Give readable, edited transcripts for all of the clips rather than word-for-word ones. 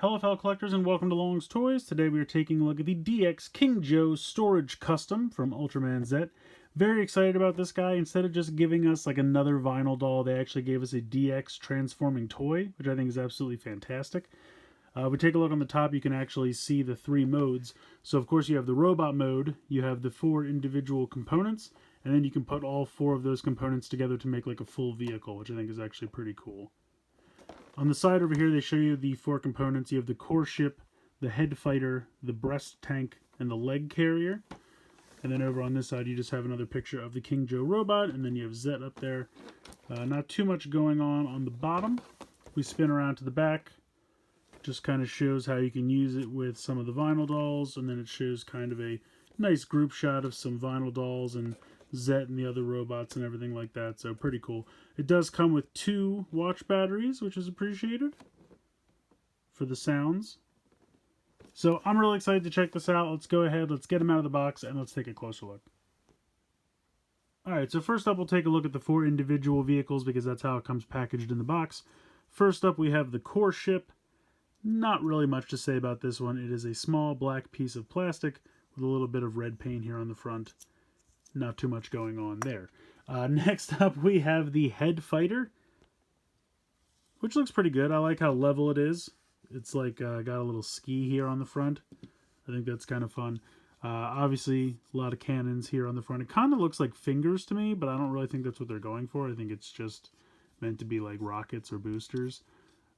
Hello fellow collectors and welcome to Long's Toys. Today we are taking a look at the DX King Joe Storage Custom from Ultraman Z. Very excited about this guy. Instead of just giving us like another vinyl doll, they actually gave us a DX transforming toy, which I think is absolutely fantastic. We take a look on the top, you can actually see the three modes. So of course you have the robot mode, you have the four individual components, and then you can put all four of those components together to make like a full vehicle, which I think is actually pretty cool. On the side over here, they show you the four components. You have the core ship, the head fighter, the breast tank, and the leg carrier. And then over on this side, you just have another picture of the King Joe robot, and then you have Zet up there. Not too much going on the bottom. We spin around to the back. Just kind of shows how you can use it with some of the vinyl dolls, and then it shows kind of a nice group shot of some vinyl dolls and Zet and the other robots and everything like that, so pretty cool. It does come with 2 watch batteries, which is appreciated for the sounds. So I'm really excited to check this out. Let's go ahead, let's get them out of the box, and let's take a closer look. Alright, so first up we'll take a look at the 4 individual vehicles because that's how it comes packaged in the box. First up we have the core ship. Not really much to say about this one. It is a small black piece of plastic with a little bit of red paint here on the front. Not too much going on there. Next up we have the head fighter, which looks pretty good. I like how level it is. It's like got a little ski here on the front. I think that's kind of fun. Obviously a lot of cannons here on the front. It kind of looks like fingers to me, but I don't really think that's what they're going for. I think it's just meant to be like rockets or boosters.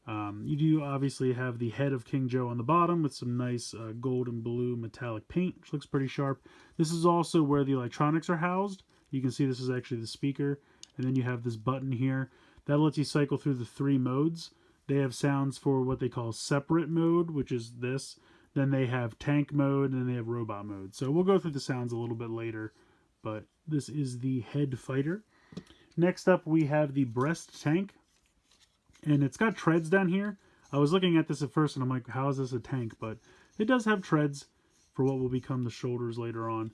You do obviously have the head of King Joe on the bottom with some nice gold and blue metallic paint, which looks pretty sharp. This is also where the electronics are housed. You can see this is actually the speaker, and then you have this button here. That lets you cycle through the 3 modes. They have sounds for what they call separate mode, which is this. Then they have tank mode, and then they have robot mode. So we'll go through the sounds a little bit later, but this is the head fighter. Next up we have the breast tank. And it's got treads down here. I was looking at this at first and I'm like, how is this a tank? But it does have treads for what will become the shoulders later on.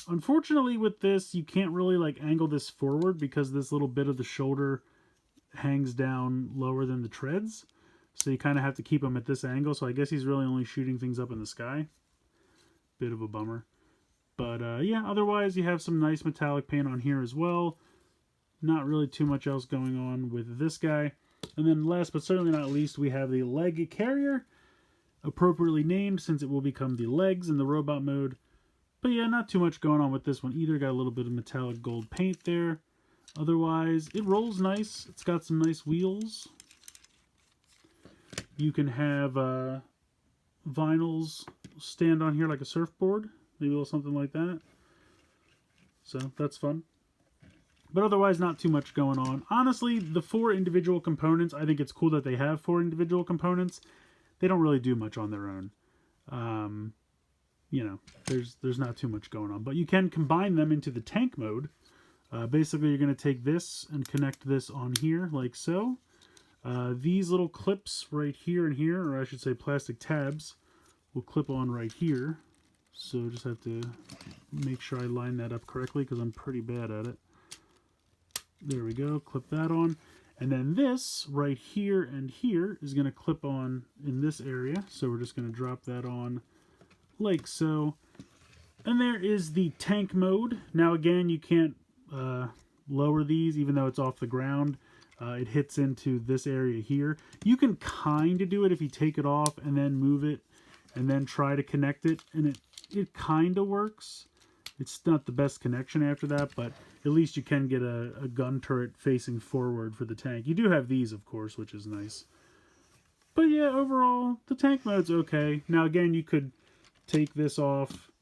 Unfortunately with this, you can't really like angle this forward because this little bit of the shoulder hangs down lower than the treads. So you kind of have to keep them at this angle. So I guess he's really only shooting things up in the sky. Bit of a bummer. But yeah, otherwise you have some nice metallic paint on here as well. Not really too much else going on with this guy. And then last but certainly not least, we have the leg carrier, appropriately named since it will become the legs in the robot mode. But yeah, not too much going on with this one either. Got a little bit of metallic gold paint there. Otherwise, it rolls nice. It's got some nice wheels. You can have vinyls stand on here like a surfboard. Maybe a little something like that. So that's fun. But otherwise, not too much going on. Honestly, the 4 individual components, I think it's cool that they have 4 individual components. They don't really do much on their own. You know, there's not too much going on. But you can combine them into the tank mode. Basically, you're going to take this and connect this on here, like so. These little clips right here and here, or I should say plastic tabs, will clip on right here. So just have to make sure I line that up correctly because I'm pretty bad at it. There we go, clip that on. And then this right here and here is going to clip on in this area. So we're just going to drop that on like so. And there is the tank mode. Now again, you can't lower these even though it's off the ground. It hits into this area here. You can kind of do it if you take it off and then move it and then try to connect it. And it kind of works. It's not the best connection after that, but at least you can get a gun turret facing forward for the tank. You do have these, of course, which is nice. But yeah, overall, the tank mode's okay. Now, again, you could take this off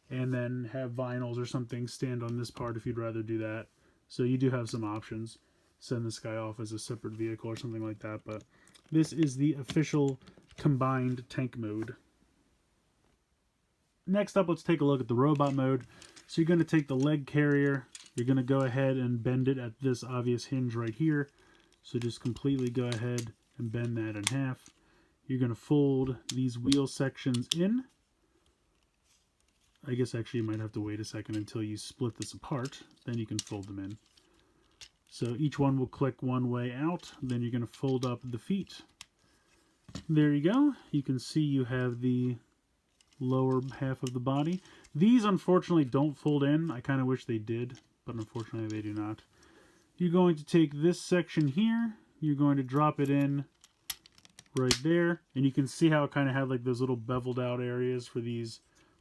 and then have vinyls or something stand on this part if you'd rather do that. So you do have some options. Send this guy off as a separate vehicle or something like that. But this is the official combined tank mode. Next up, let's take a look at the robot mode. So you're going to take the leg carrier. You're going to go ahead and bend it at this obvious hinge right here. So just completely go ahead and bend that in half. You're going to fold these wheel sections in. I guess actually you might have to wait a second until you split this apart. Then you can fold them in. So each one will click one way out. Then you're going to fold up the feet. There you go. You can see you have the lower half of the body. These unfortunately don't fold in. I kind of wish they did, but unfortunately they do not. You're going to take this section here. You're going to drop it in right there. And you can see how it kind of had like those little beveled out areas for these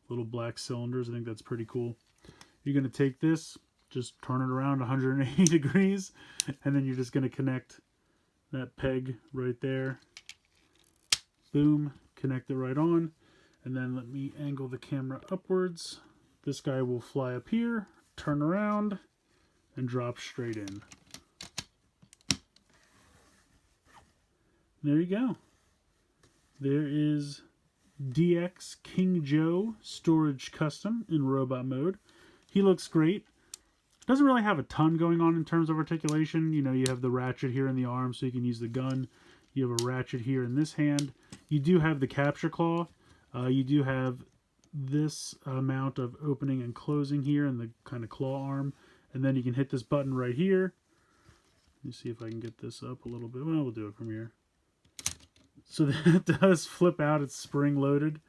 little black cylinders. I think that's pretty cool. You're going to take this, just turn it around 180 degrees, and then you're just going to connect that peg right there. Boom, connect it right on. And then let me angle the camera upwards. This guy will fly up here, turn around, and drop straight in. There you go. There is DX King Joe Storage Custom in robot mode. He looks great. Doesn't really have a ton going on in terms of articulation. You know, you have the ratchet here in the arm so you can use the gun. You have a ratchet here in this hand. You do have the capture claw. You do have this amount of opening and closing here in the kind of claw arm. And then you can hit this button right here. Let me see if I can get this up a little bit. Well, we'll do it from here. So that does flip out. It's spring loaded.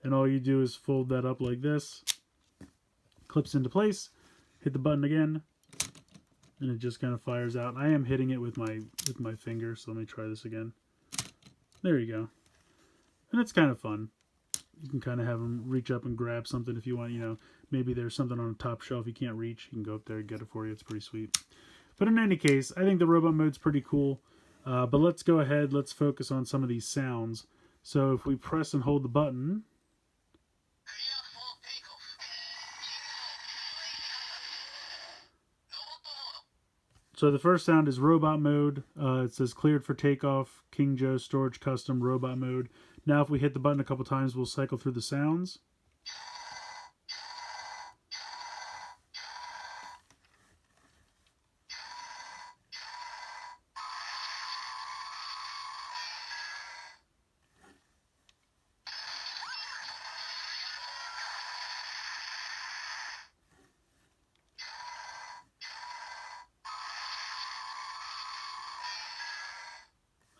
And all you do is fold that up like this. Clips into place. Hit the button again. And it just kind of fires out. I am hitting it with my finger, so let me try this again. There you go. And it's kind of fun. You can kind of have them reach up and grab something if you want. You know, maybe there's something on a top shelf you can't reach. You can go up there and get it for you. It's pretty sweet. But in any case, I think the robot mode's pretty cool. But let's go ahead. Let's focus on some of these sounds. So if we press and hold the button... So the first sound is robot mode. It says cleared for takeoff, King Joe Storage Custom robot mode. Now if we hit the button a couple times, we'll cycle through the sounds.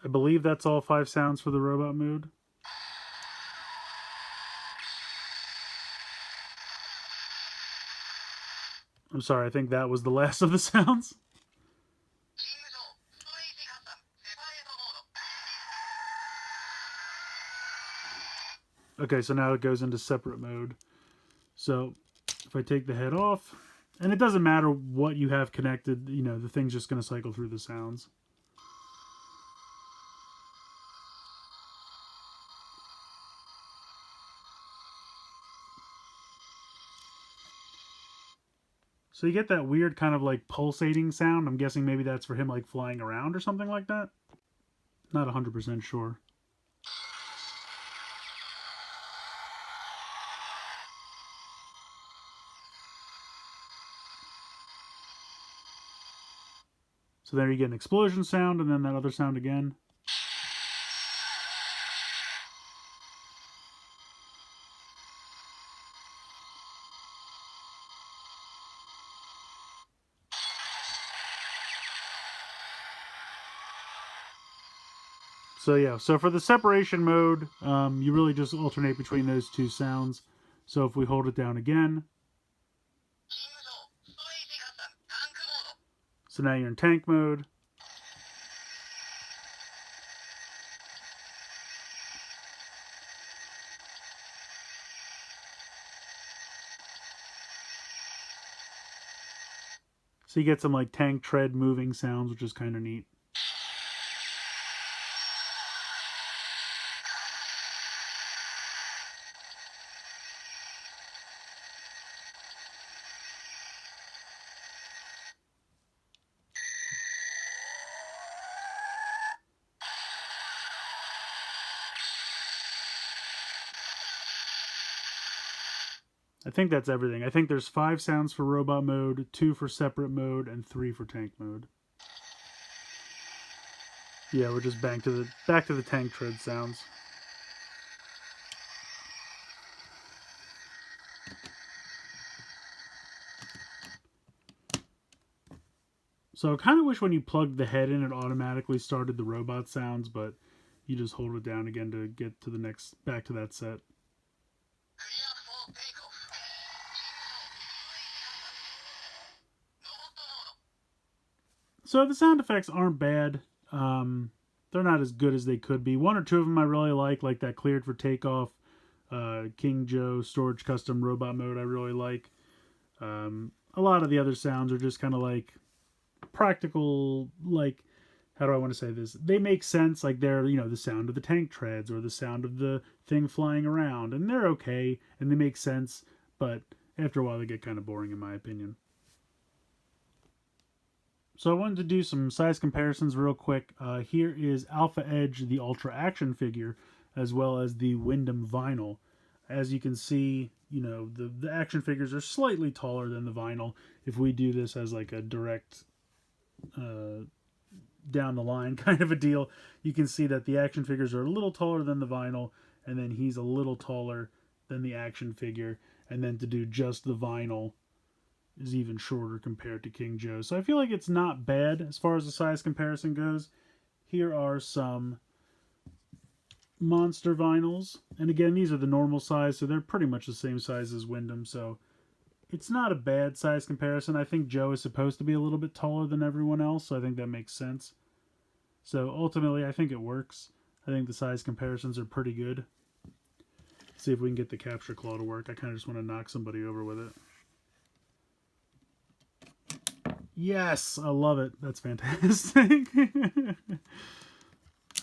I believe that's all 5 sounds for the robot mode. I'm sorry, I think that was the last of the sounds. Okay, so now it goes into separate mode. So if I take the head off, and it doesn't matter what you have connected, you know, the thing's just going to cycle through the sounds. So you get that weird kind of like pulsating sound. I'm guessing maybe that's for him like flying around or something like that. Not 100% sure. So there you get an explosion sound and then that other sound again. So yeah, so for the separation mode, you really just alternate between those 2 sounds. So if we hold it down again. So now you're in tank mode. So you get some like tank tread moving sounds, which is kind of neat. I think that's everything. I think there's 5 sounds for robot mode, 2 for separate mode, and 3 for tank mode. Yeah, we're just back to the tank tread sounds. So I kind of wish when you plugged the head in, it automatically started the robot sounds, but You just hold it down again to get to the next, back to that set. So the sound effects aren't bad. They're not as good as they could be. One or two of them I really like that cleared for takeoff. King Joe storage custom robot mode I really like. A lot of the other sounds are just kind of like practical, like, how do I want to say this? They make sense, like they're, the sound of the tank treads or the sound of the thing flying around, and they're okay and they make sense, but after a while they get kind of boring in my opinion. So I wanted to do some size comparisons real quick. Here is Alpha Edge, the Ultra Action figure, as well as the Wyndham Vinyl. As you can see, the action figures are slightly taller than the vinyl. If we do this as like a direct down the line kind of a deal, you can see that the action figures are a little taller than the vinyl, and then he's a little taller than the action figure. And then to do just the vinyl is even shorter compared to King Joe. So I feel like it's not bad as far as the size comparison goes. Here are some monster vinyls, and again, these are the normal size, so they're pretty much the same size as Wyndham, so it's not a bad size comparison. I think Joe is supposed to be a little bit taller than everyone else, so I think that makes sense. So ultimately, I think it works. I think the size comparisons are pretty good. Let's see if we can get the capture claw to work. I kind of just want to knock somebody over with it. Yes, I love it. That's fantastic.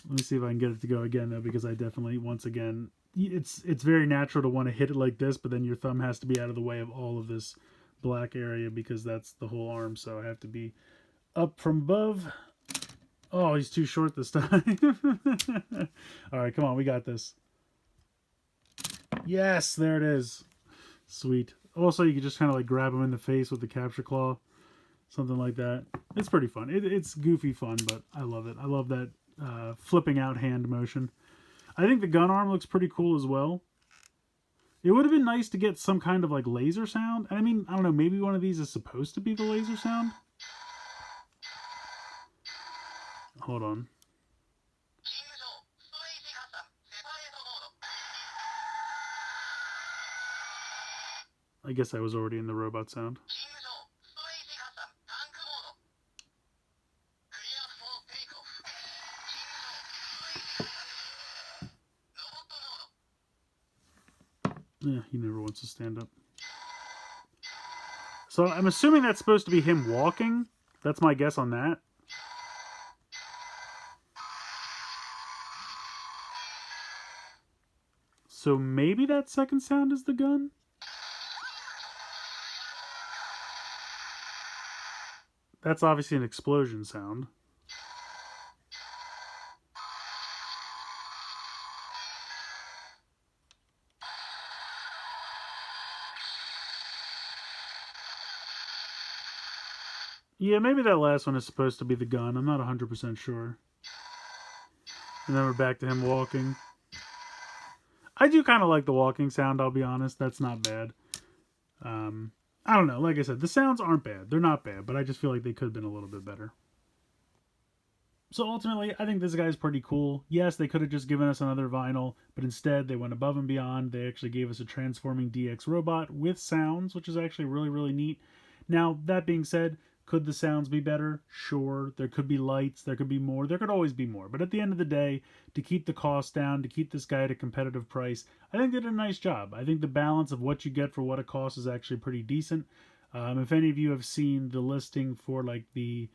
Let me see if I can get it to go again, though, because I definitely, once again, it's very natural to want to hit it like this, but then your thumb has to be out of the way of all of this black area because that's the whole arm, so I have to be up from above. Oh, he's too short this time. All right, come on, we got this. Yes, there it is. Sweet. Also, you can just kind of like grab him in the face with the capture claw. Something like that. It's pretty fun. It's goofy fun, but I love it. I love that flipping out hand motion. I think the gun arm looks pretty cool as well. It would have been nice to get some kind of like laser sound. I mean, I don't know, maybe one of these is supposed to be the laser sound. Hold on. I guess I was already in the robot sound. Yeah, he never wants to stand up. So I'm assuming that's supposed to be him walking. That's my guess on that. So maybe that second sound is the gun? That's obviously an explosion sound. Yeah, maybe that last one is supposed to be the gun. I'm not 100% sure. And then we're back to him walking. I do kind of like the walking sound, I'll be honest. That's not bad. I don't know. Like I said, the sounds aren't bad. They're not bad, but I just feel like they could have been a little bit better. So ultimately, I think this guy's pretty cool. Yes, they could have just given us another vinyl, but instead they went above and beyond. They actually gave us a transforming DX robot with sounds, which is actually really, really neat. Now, that being said, could the sounds be better? Sure. There could be lights. There could be more. There could always be more. But at the end of the day, to keep the cost down, to keep this guy at a competitive price, I think they did a nice job. I think the balance of what you get for what it costs is actually pretty decent. If any of you have seen the listing for like the,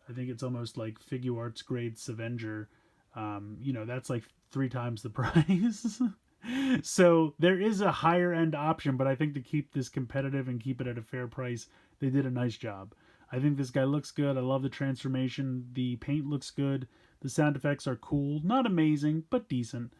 I think it's almost like Figuarts grade Avenger, that's like 3 times the price. So there is a higher end option, but I think to keep this competitive and keep it at a fair price, they did a nice job. I think this guy looks good. I love the transformation. The paint looks good. The sound effects are cool. Not amazing, but decent.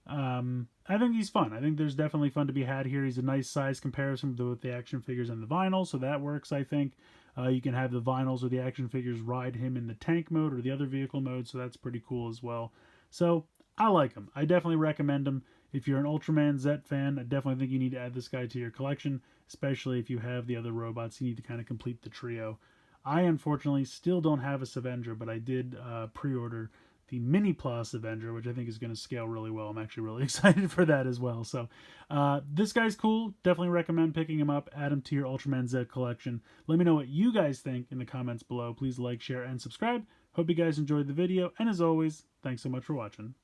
I think he's fun. I think there's definitely fun to be had here. He's a nice size comparison with the action figures and the vinyl, so that works, I think. You can have the vinyls or the action figures ride him in the tank mode or the other vehicle mode, so that's pretty cool as well. So I like him. I definitely recommend him. If you're an Ultraman Zet fan, I definitely think you need to add this guy to your collection, especially if you have the other robots. You need to kind of complete the trio. I unfortunately still don't have a Avenger, but I did pre-order the Mini Plus Avenger, which I think is going to scale really well. I'm actually really excited for that as well. So this guy's cool. Definitely recommend picking him up. Add him to your Ultraman Z collection. Let me know what you guys think in the comments below. Please like, share, and subscribe. Hope you guys enjoyed the video. And as always, thanks so much for watching.